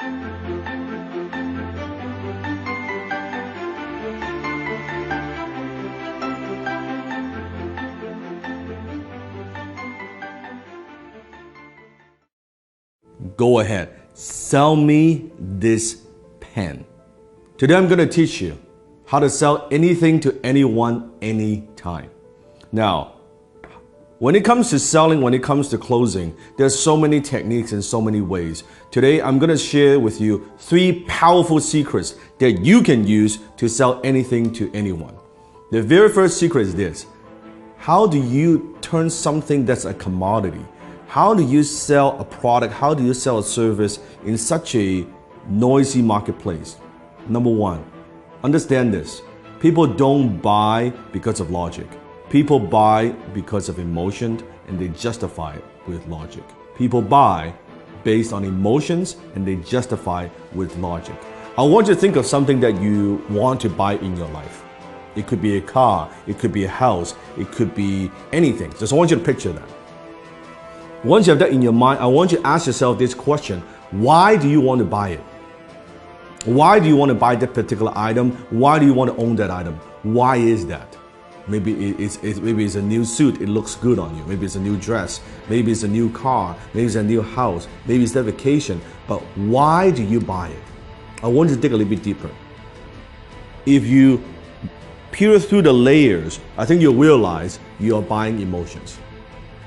Go ahead, sell me this pen. Today I'm going to teach you how to sell anything to anyone, anytime. Now, when it comes to selling, when it comes to closing, there's so many techniques and so many ways. Today, I'm going to share with you 3 powerful secrets that you can use to sell anything to anyone. The very first secret is this. How do you turn something that's a commodity? How do you sell a product? How do you sell a service in such a noisy marketplace? Number 1, understand this. People don't buy because of logic. People buy because of emotion and they justify it with logic. People buy based on emotions and they justify with logic. I want you to think of something that you want to buy in your life. It could be a car, it could be a house, it could be anything. Just I want you to picture that. Once you have that in your mind, I want you to ask yourself this question. Why do you want to buy it? Why do you want to buy that particular item? Why do you want to own that item? Why is that? Maybe it's a new suit, it looks good on you. Maybe it's a new dress. Maybe it's a new car. Maybe it's a new house. Maybe it's that vacation. But why do you buy it? I want you to dig a little bit deeper. If you peer through the layers, I think you'll realize you are buying emotions.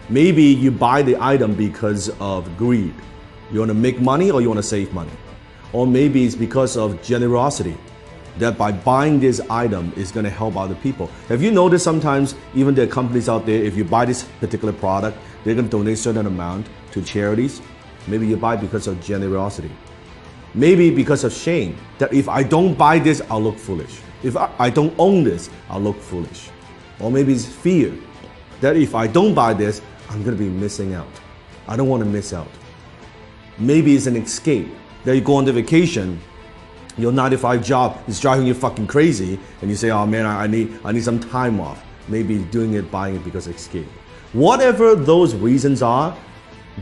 Maybe you buy the item because of greed. You want to make money or you want to save money. Or maybe it's because of generosity, that by buying this item is going to help other people. Have you noticed sometimes even there are companies out there, if you buy this particular product, they're going to donate a certain amount to charities? Maybe you buy because of generosity. Maybe because of shame, that if I don't buy this, I'll look foolish. If I don't own this, I'll look foolish. Or maybe it's fear, that if I don't buy this, I'm going to be missing out. I don't want to miss out. Maybe it's an escape, that you go on the vacation, your 9-to-5 job is driving you fucking crazy, and you say, oh man, I need some time off. Maybe doing it, buying it because of escape. Whatever those reasons are,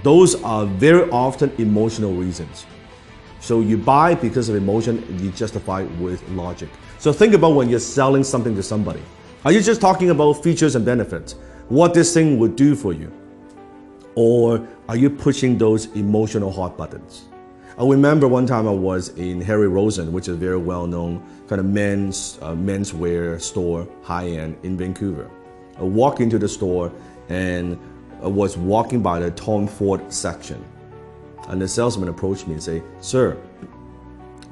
those are very often emotional reasons. So you buy because of emotion, and you justify with logic. So think about when you're selling something to somebody. Are you just talking about features and benefits? What this thing would do for you? Or are you pushing those emotional hot buttons? I remember one time I was in Harry Rosen, which is a very well-known kind of menswear store, high-end in Vancouver. I walked into the store and I was walking by the Tom Ford section. And the salesman approached me and said, sir,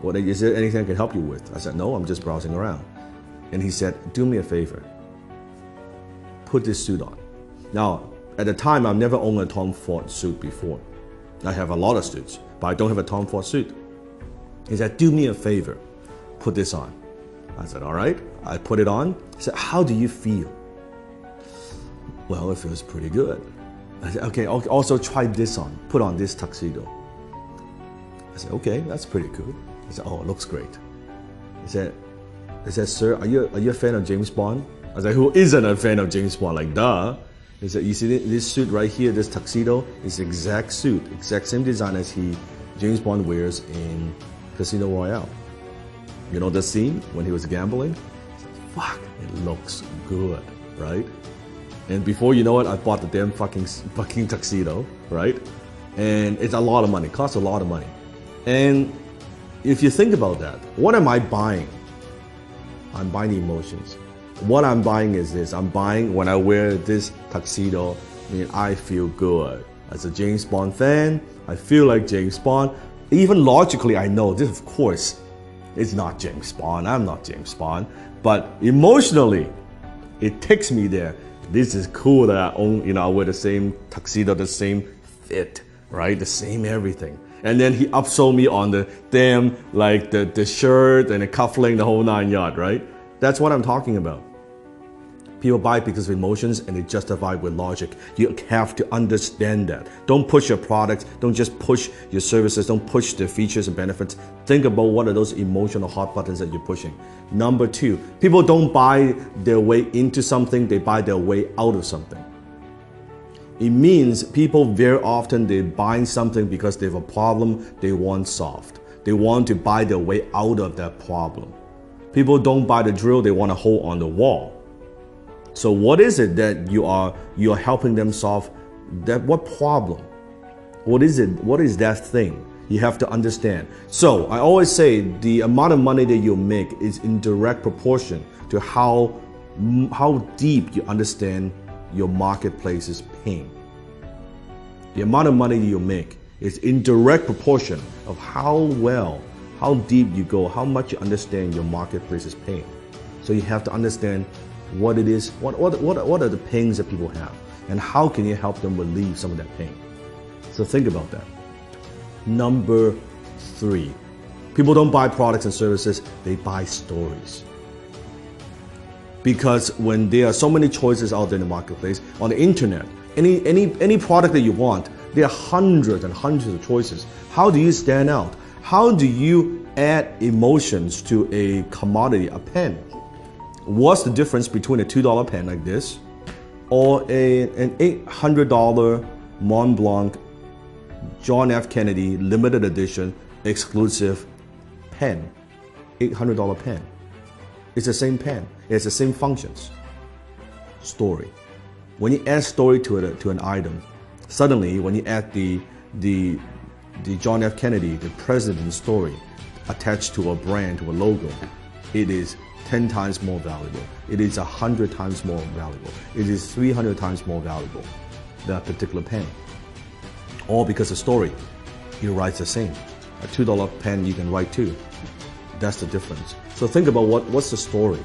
is there anything I can help you with? I said, no, I'm just browsing around. And he said, do me a favor. Put this suit on. Now, at the time, I've never owned a Tom Ford suit before. I have a lot of suits, but I don't have a Tom Ford suit. He said, do me a favor, put this on. I said, all right. I put it on. He said, how do you feel? Well, it feels pretty good. I said, okay, also try this on. Put on this tuxedo. I said, okay, that's pretty good. He said, oh, it looks great. He said, sir, are you a fan of James Bond? I was like, who isn't a fan of James Bond? Like, duh. He said, you see this suit right here, this tuxedo, is the exact suit, exact same design as James Bond wears in Casino Royale. You know the scene when he was gambling? I said, fuck, it looks good, right? And before you know it, I bought the damn fucking tuxedo, right? And it's a lot of money, costs a lot of money. And if you think about that, what am I buying? I'm buying emotions. What I'm buying is this. I'm buying when I wear this tuxedo, I feel good. As a James Bond fan, I feel like James Bond. Even logically, I know this, of course, is not James Bond. I'm not James Bond. But emotionally, it takes me there. This is cool that I own, I wear the same tuxedo, the same fit, right? The same everything. And then he upsold me on the damn, like the shirt and the cufflink, the whole 9 yards, right? That's what I'm talking about. People buy because of emotions and they justify with logic. You have to understand that. Don't push your products. Don't just push your services. Don't push the features and benefits. Think about what are those emotional hot buttons that you're pushing. Number 2, people don't buy their way into something. They buy their way out of something. It means people very often they're buying something because they have a problem they want solved. They want to buy their way out of that problem. People don't buy the drill, they want to hold on the wall. So what is it that you are helping them solve? That what problem? What is it? What is that thing? You have to understand. So I always say the amount of money that you make is in direct proportion to how deep you understand your marketplace's pain. The amount of money you make is in direct proportion of how deep you go, how much you understand your marketplace's pain. So you have to understand what it is, what are the pains that people have, and how can you help them relieve some of that pain. So think about that. Number 3, people don't buy products and services, they buy stories. Because when there are so many choices out there in the marketplace, on the internet, any product that you want, there are hundreds and hundreds of choices. How do you stand out? How do you add emotions to a commodity, a pen? What's the difference between a $2 pen like this or an $800 Mont Blanc John F. Kennedy limited edition exclusive pen? $800 pen. It's the same pen. It's the same functions. Story. When you add story to an item, suddenly when you add the John F. Kennedy, the president's story attached to a brand, to a logo, it is 10 times more valuable. It is 100 times more valuable. It is 300 times more valuable, that particular pen. All because the story, it writes the same. A $2 pen you can write too. That's the difference. So think about what's the story?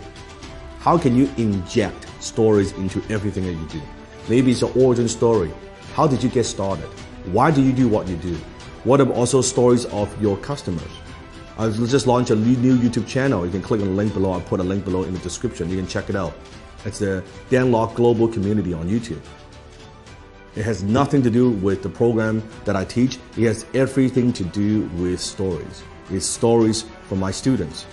How can you inject stories into everything that you do? Maybe it's an origin story. How did you get started? Why do you do what you do? What are also stories of your customers? I just launched a new YouTube channel. You can click on the link below. I'll put a link below in the description. You can check it out. It's the Dan Lok Global Community on YouTube. It has nothing to do with the program that I teach. It has everything to do with stories. It's stories from my students,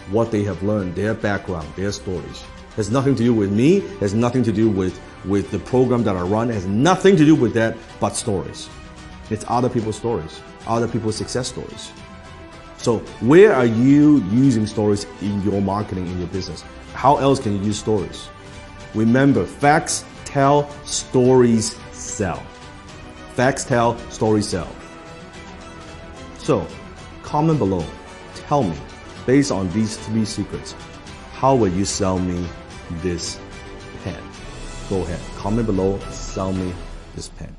what they have learned, their background, their stories. It has nothing to do with me. It has nothing to do with the program that I run. It has nothing to do with that but stories. It's other people's stories, other people's success stories. So where are you using stories in your marketing, in your business? How else can you use stories? Remember, facts tell, stories sell. Facts tell, stories sell. So comment below. Tell me, based on these 3 secrets, how will you sell me this pen? Go ahead, comment below, sell me this pen.